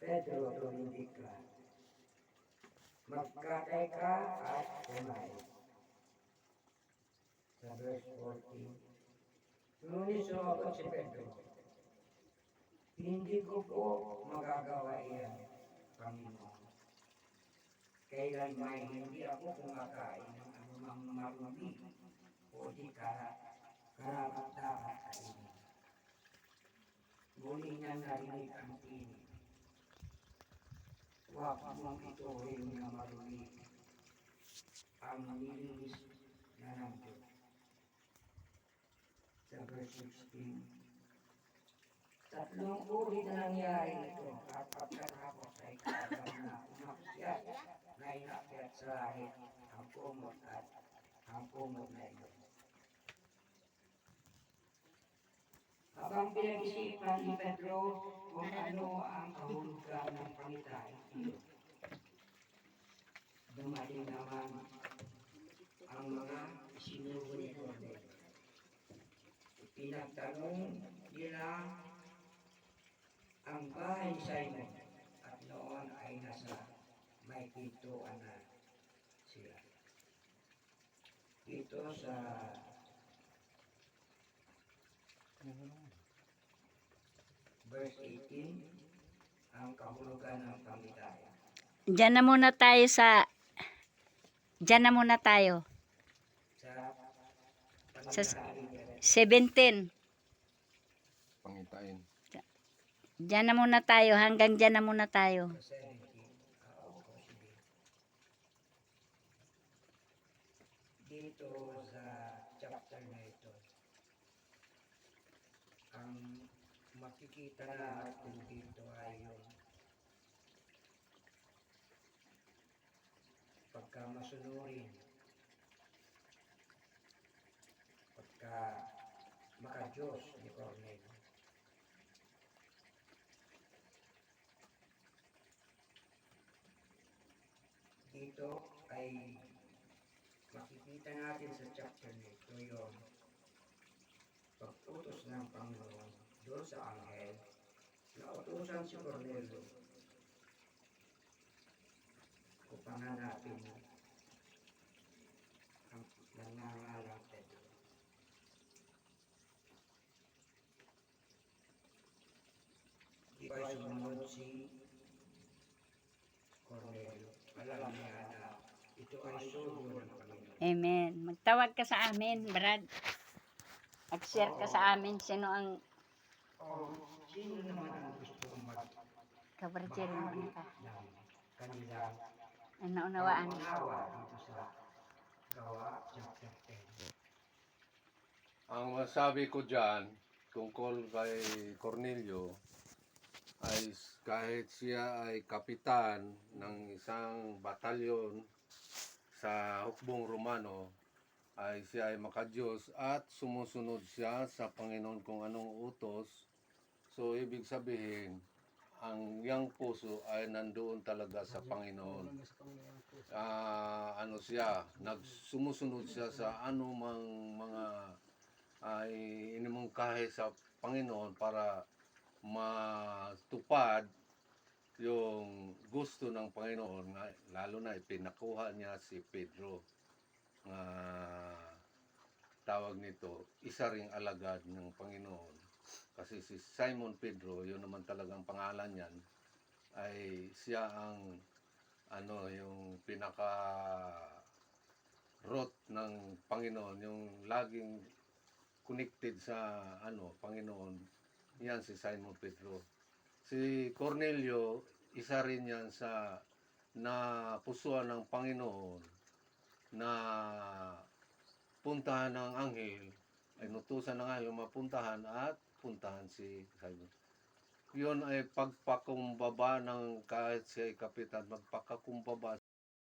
Pedro, tumindig ka. Magkatay ka at kumain. Sa verse 14, ngunit sumagot si Pedro, hindi ko po magagawa iyan, Panginoon. Kailan may hindi ako kumakain ng anumang marumi o di karapat-dapat kainin. Muli niya narinig ang tinig. Huwag mong ituring na marumi ang nilinis na ng Diyos. Sa verse 16, tatlong uri na nangyari ito at pagkatapos ay kaagad na umakyat na inakyat sa lahit ang kumot at ang kumot na ito. Habang pinag-isipan ni Pedro kung ano ang kahulugan ng pangitay, dumating naman ang mga isinugo ni Cornelio. Pinagtanong nila ang bahay ni Simon at noon ay nasa may pintuan na sila. Dito sa verse 18, ang kahulugan ng pangitaya. Diyan na muna tayo sa... Diyan na muna tayo. Sa Sa 17. Pangitain. Diyan na muna tayo. Hanggang diyan na muna tayo. 17, dito sa chapter na ito, ang makikita natin dito ay yung pagkamasunurin, pagka maka-Diyos ni Cornelio. Dito ay makikita natin sa chapter nito yung pag-utos ng Panginoon doon sa anghel na utusan si Cornelio upang hanapin ang nangangalang Pedro. Di ba sumunod si Cornelio? Alam niya na ito ay sugo ng Panginoon. Amen. Magtawag ka sa amin, Brad. Mag-share ka sa amin. Sino ang... Sino naman ang gusto Kabarjeri mo ka. ng kanilang Ang naunawaan. pangunawa dito sa Gawa chapter 10? Ang masabi ko dyan, tungkol kay Cornelio, ay kahit siya ay kapitan ng isang batalyon sa hukbong Romano, ay siya ay makadiyos at sumusunod siya sa Panginoon kung anong utos. So, ibig sabihin, ang iyang puso ay nandoon talaga sa Panginoon. Sumusunod siya sa anumang mga ay inimungkahi sa Panginoon para matupad yung gusto ng Panginoon, lalo na ipinakuha niya si Pedro. Tawag nito, isa ring alagad ng Panginoon. Kasi si Simon Pedro, yun naman talagang pangalan niyan, ay siya ang yung pinaka root ng Panginoon, yung laging connected sa Panginoon. Yan si Simon Pedro. Si Cornelio, isa rin yan sa napusuan ng Panginoon na puntahan ng anghel, ay nutusan ng anghel mapuntahan at puntahan si Simon. Yun ay pagpakumbaba ng kahit siya ay kapitan, magpakakumbaba